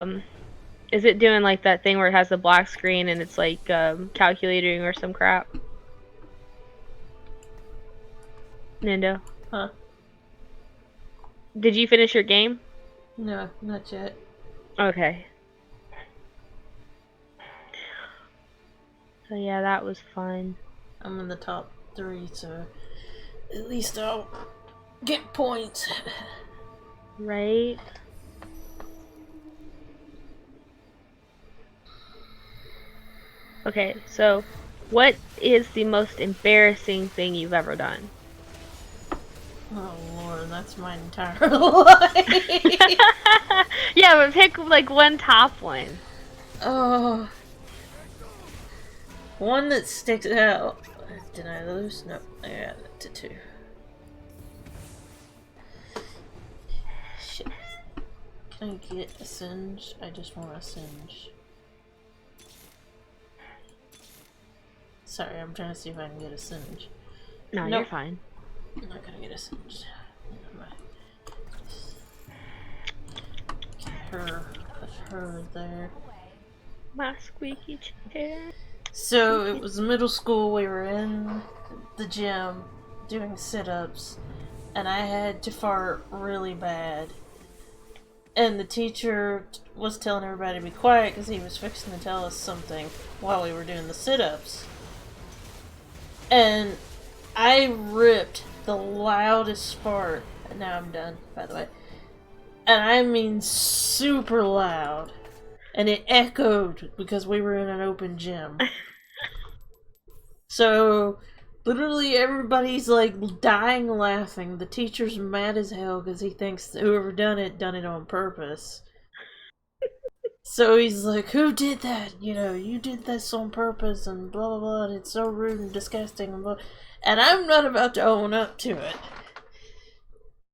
is it doing like that thing where it has the black screen and it's like calculating or some crap? Nindo, Huh? did you finish your game? No, not yet. Okay. So yeah, that was fun. I'm in the top 3, so at least I'll get points. Right? Okay, so what is the most embarrassing thing you've ever done? Oh lord, that's my entire life. Yeah, but pick like one top one. Oh, one that sticks out. Did I lose? No, I got it to 2. Shit. Can I get a singe? I just want a singe. Sorry, I'm trying to see if I can get a singe. No, Nope. you're fine. I'm not gonna get a singe. Get her, put her there. My squeaky chair. So it was middle school, we were in the gym doing sit-ups, and I had to fart really bad. And the teacher was telling everybody to be quiet because he was fixing to tell us something while we were doing the sit-ups. And I ripped the loudest fart. Now I'm done, by the way. And I mean super loud. And it echoed because we were in an open gym. So, literally everybody's like dying laughing. The teacher's mad as hell because he thinks that whoever done it on purpose. So he's like, who did that? You know, you did this on purpose and blah blah blah. And it's so rude and disgusting and blah. And I'm not about to own up to it.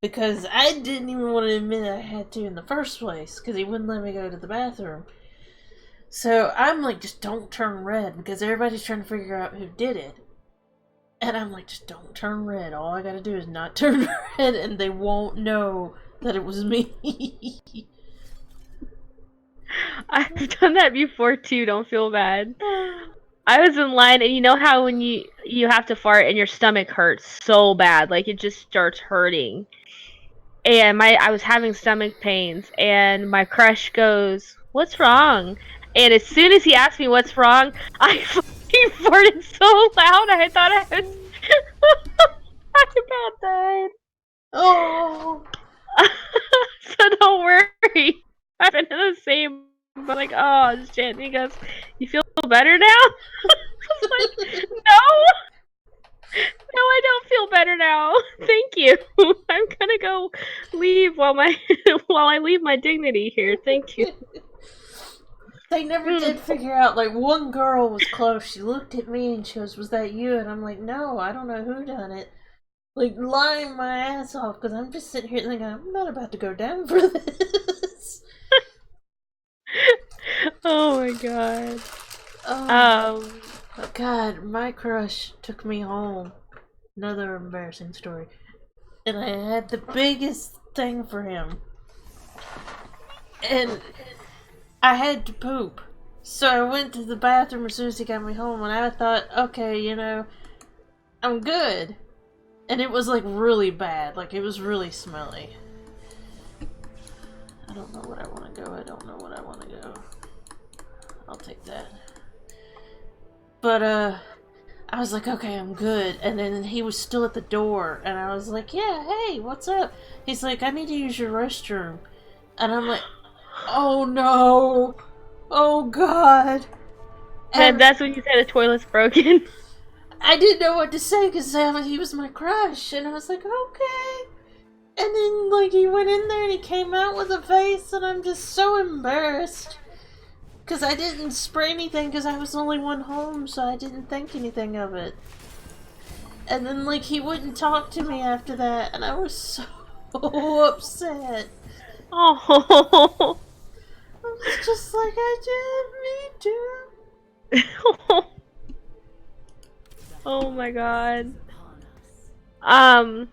Because I didn't even want to admit I had to in the first place. Because he wouldn't let me go to the bathroom. So I'm like, just don't turn red. Because everybody's trying to figure out who did it. And I'm like, just don't turn red. All I gotta do is not turn red and they won't know that it was me. I've done that before too, don't feel bad. I was in line and you know how when you have to fart and your stomach hurts so bad, like it just starts hurting. And I was having stomach pains and my crush goes, "What's wrong?" And as soon as he asked me what's wrong, I fucking farted so loud I thought I was I about died. Oh, So don't worry. I've been in the same but like, oh shit. And he goes, "You feel better now?" I was like, no. No, I don't feel better now. Thank you. I'm gonna go leave while I leave my dignity here. Thank you. they never did figure out. Like, one girl was close. She looked at me and she goes, "Was that you?" And I'm like, "No, I don't know who done it." Like, lying my ass off because I'm just sitting here thinking, I'm not about to go down for this. Oh my god. Oh, God, my crush took me home. Another embarrassing story. And I had the biggest thing for him. And I had to poop. So I went to the bathroom as soon as he got me home, and I thought, okay, you know, I'm good. And it was like really bad. Like, it was really smelly. I don't know what I want to go. I don't know what I want to go. I'll take that. But, I was like, okay, I'm good. And then he was still at the door, and I was like, yeah, hey, what's up? He's like, I need to use your restroom. And I'm like, oh no! Oh god! And And that's when you said the toilet's broken. I didn't know what to say because he was my crush, and I was like, okay. And then, like, he went in there and he came out with a face, and I'm just so embarrassed. Because I didn't spray anything because I was the only one home, so I didn't think anything of it. And then, like, he wouldn't talk to me after that, and I was so upset. Oh. I was just like, I didn't mean to. Oh my god. I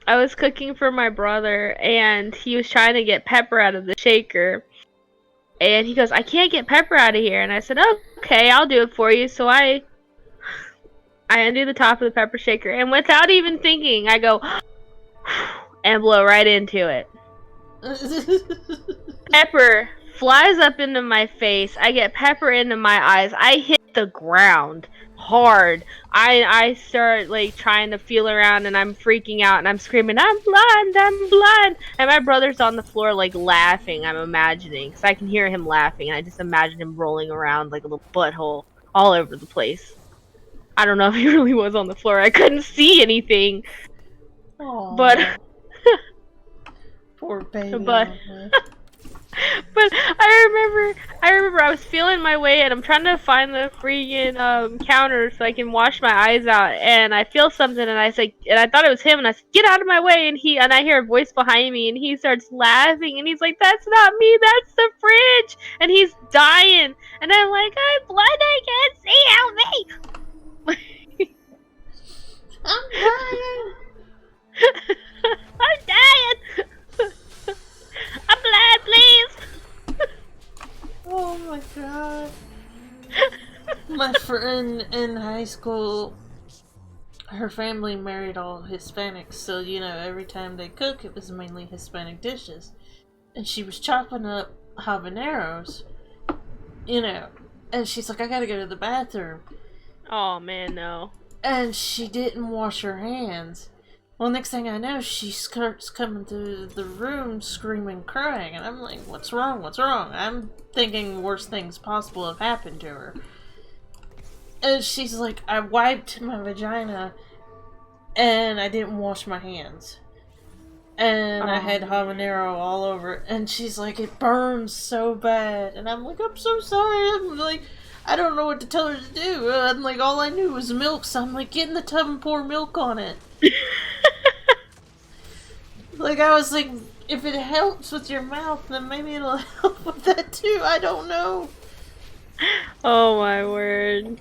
was cooking for my brother and he was trying to get pepper out of the shaker. And he goes, I can't get Pepper out of here. And I said, okay, I'll do it for you. So I undo the top of the pepper shaker, and without even thinking, I go and blow right into it. Pepper flies up into my face. I get pepper into my eyes. I hit the ground hard. I start like trying to feel around, and I'm freaking out, and I'm screaming, I'm blind, I'm blind. And my brother's on the floor like laughing, I'm imagining, because I can hear him laughing, and I just imagine him rolling around like a little butthole all over the place. I don't know if he really was on the floor. I couldn't see anything. Aww. But poor baby. but I remember I was feeling my way, and I'm trying to find the freaking counter so I can wash my eyes out, and I feel something, and I say, and I thought it was him, and I said, get out of my way, and I hear a voice behind me, and he starts laughing, and he's like, that's not me, that's the fridge, and he's dying, and I'm like, I'm blind, I can't see, help me. I'm dying. I'm dying. I'm blind, please. Oh my god. My friend in high school, her family married all Hispanics, so every time they cook, it was mainly Hispanic dishes. And she was chopping up habaneros, and she's like, I gotta go to the bathroom. Oh man, no. And she didn't wash her hands. Well, next thing I know, she starts coming through the room screaming, crying, and I'm like, what's wrong, what's wrong? I'm thinking worst things possible have happened to her. And she's like, I wiped my vagina, and I didn't wash my hands. And I had habanero all over, and she's like, it burns so bad. And I'm like, I'm so sorry. I'm like, I don't know what to tell her to do. I'm like, all I knew was milk, so I'm like, get in the tub and pour milk on it. Like, I was like, if it helps with your mouth, then maybe it'll help with that too. I don't know. Oh my word.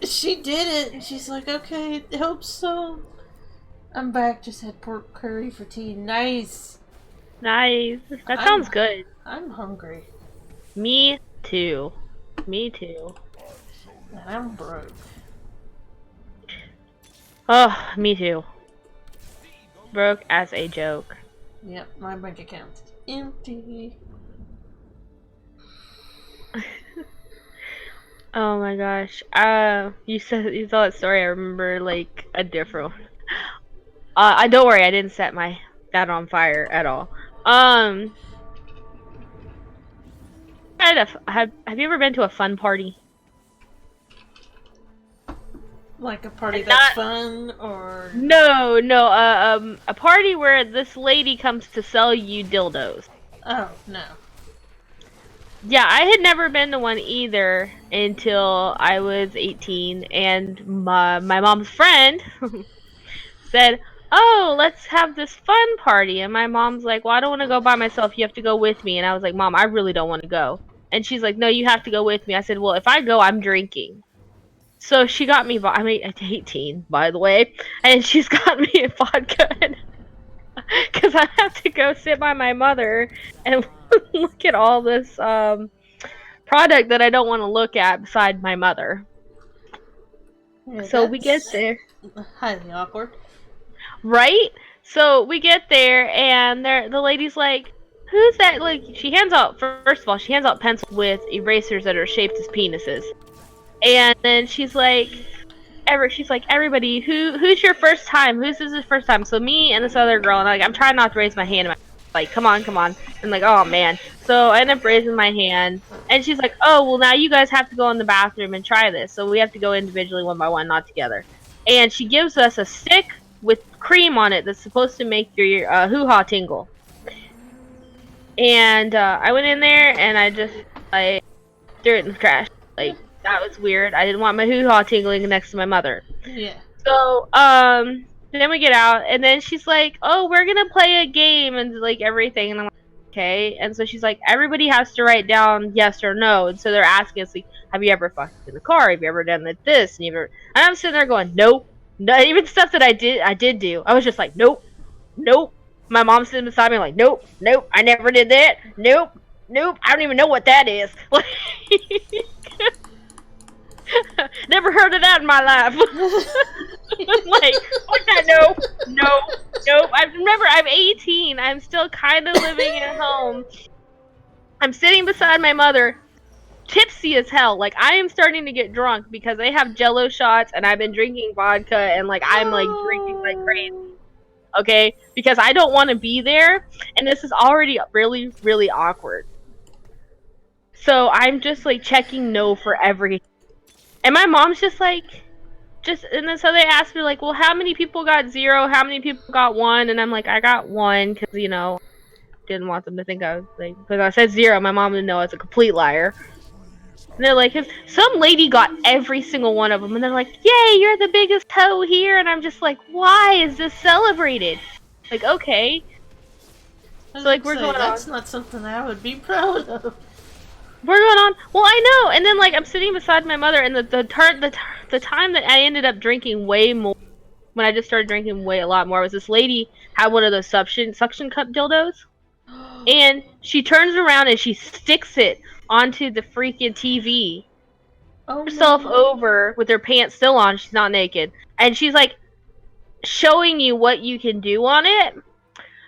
She did it, and she's like, okay, it helps so. I'm back, just had pork curry for tea. Nice. Nice. That sounds good. I'm hungry. Me too. Me too. And I'm broke. Oh, me too. Broke as a joke. Yep, my bank account's empty. Oh my gosh. You told that story. I remember like a different one. I don't worry. I didn't set my dad on fire at all. Have you ever been to a fun party? Like a party that's fun, or no, a party where this lady comes to sell you dildos. Oh no. Yeah, I had never been to one either until I was 18, and my mom's friend said, oh, let's have this fun party. And my mom's like, well, I don't want to go by myself. You have to go with me. And I was like, Mom, I really don't want to go. And she's like, no, you have to go with me. I said, well, if I go, I'm drinking. So she got me, I'm 18, by the way, and she's got me a vodka. Because I have to go sit by my mother and look at all this product that I don't want to look at beside my mother. Yeah, so we get there. Highly awkward. Right? So we get there, and the lady's like, who's that? Like, she hands out, first of all, she hands out pencils with erasers that are shaped as penises. And then she's like, everybody, who's your first time? Who's this first time? So me and this other girl, and I'm trying not to raise my hand. Like, come on. And like, oh man. So I end up raising my hand, and she's like, oh, well now you guys have to go in the bathroom and try this. So we have to go individually, one by one, not together. And she gives us a stick with cream on it that's supposed to make your hoo-ha tingle. And I went in there, and I just threw it in the trash. Like, that was weird. I didn't want my hoo-ha tingling next to my mother. Yeah. So, then we get out, and then she's like, oh, we're gonna play a game, and like everything, and I'm like, okay. And so she's like, everybody has to write down yes or no, and so they're asking us, like, have you ever fucked in the car? Have you ever done this? And I'm sitting there going, nope. No, even stuff that I did do. I was just like, nope. My mom's sitting beside me like, nope, I never did that, nope. Nope, I don't even know what that is. Never heard of that in my life. Like, what's that? No, no, nope. I remember I'm 18. I'm still kind of living at home. I'm sitting beside my mother, tipsy as hell. Like, I am starting to get drunk because they have Jello shots, and I've been drinking vodka, and like I'm like drinking like crazy. Okay, because I don't want to be there, and this is already really, really awkward. So I'm just like checking no for everything. And my mom's just like, and then so they asked me, like, well, how many people got 0? How many people got 1? And I'm like, I got 1 because, didn't want them to think I was like, because I said 0, my mom didn't know I was a complete liar. And they're like, some lady got every single one of them. And they're like, yay, you're the biggest hoe here. And I'm just like, why is this celebrated? Like, okay. So, like, we're going that's on. not something I would be proud of. We're going on. Well, I know. And then, like, I'm sitting beside my mother, and the time that I ended up drinking way more, when I just started drinking way a lot more, was this lady had one of those suction cup dildos, and she turns around and she sticks it onto the freaking TV. Oh Herself no. over with her pants still on. She's not naked, and she's like showing you what you can do on it.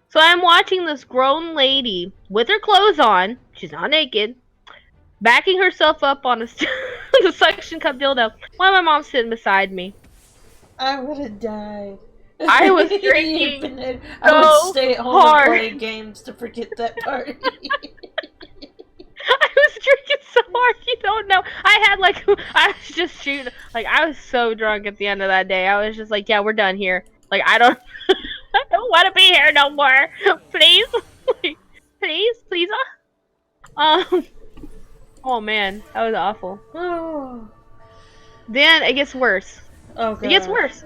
So I'm watching this grown lady with her clothes on. She's not naked, backing herself up on the suction cup dildo while my mom's sitting beside me. I would have died. I was drinking I would so stay at home hard. and play games to forget that party. I was drinking so hard, you don't know. I was just shooting. Like, I was so drunk at the end of that day. I was just like, yeah, we're done here. Like, I don't want to be here no more. Please, please. Oh man, that was awful. Oh. Then it gets worse. Oh god. It gets worse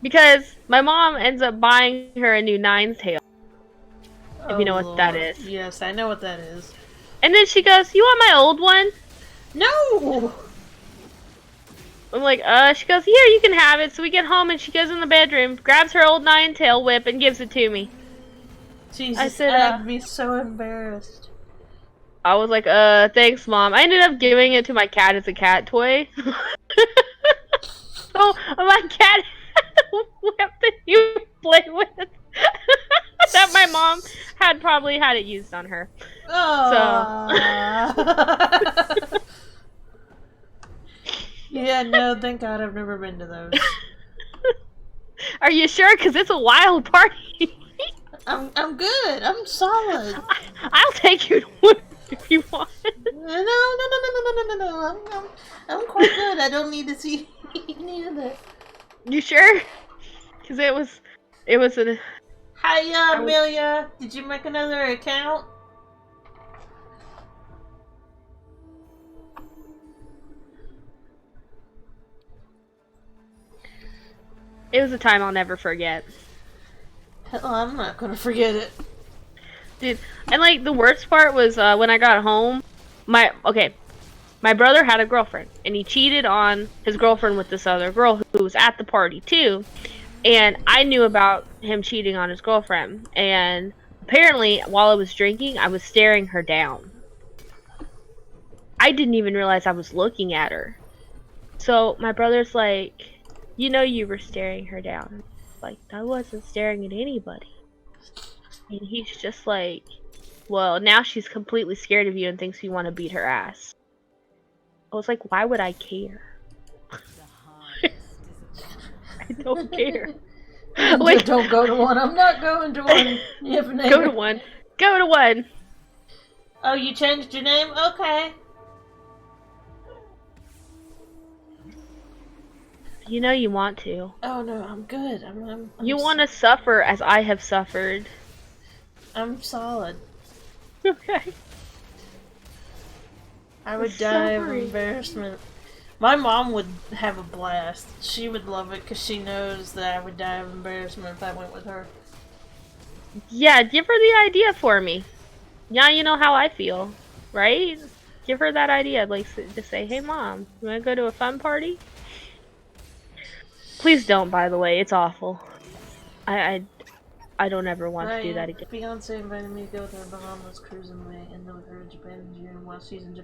because my mom ends up buying her a new Nines tail. If you know what that is. Yes, I know what that is. And then she goes, "You want my old one?" No! I'm like, she goes, "Here, you can have it." So we get home and she goes in the bedroom, grabs her old 9-tail whip and gives it to me. Jesus, I said, I'd be so embarrassed. I was like, thanks, Mom. I ended up giving it to my cat as a cat toy. So my cat had a whip that you play with. That my mom had probably had it used on her. Oh. Yeah, no, thank God I've never been to those. Are you sure? Because it's a wild party. I'm good. I'm solid. I'll take you to one if you want. No. I'm quite good. I don't need to see any of that. You sure? Because it was an. Hiya, Amelia. Did you make another account? It was a time I'll never forget. Hell, I'm not gonna forget it. Dude, and like the worst part was when I got home, my brother had a girlfriend, and he cheated on his girlfriend with this other girl who was at the party too. And I knew about him cheating on his girlfriend, and apparently while I was drinking, I was staring her down. I didn't even realize I was looking at her. So my brother's like, "You know you were staring her down." Like, I wasn't staring at anybody. And he's just like, "Well, now she's completely scared of you and thinks you want to beat her ass." I was like, why would I care? I don't care. Like, don't go to one. I'm not going to one. Go to one. Go to one. Oh, you changed your name? Okay. You know you want to. Oh no, I'm good. You want to suffer as I have suffered. I'm solid. Okay. I would die of embarrassment. My mom would have a blast. She would love it because she knows that I would die of embarrassment if I went with her. Yeah, give her the idea for me. Now you know how I feel, right? Give her that idea. Like, just say, "Hey, Mom, you want to go to a fun party?" Please don't, by the way. It's awful. I don't ever want to do My that again. fiance invited me to go to the Bahamas cruising with her in Japan in June while she's in Japan.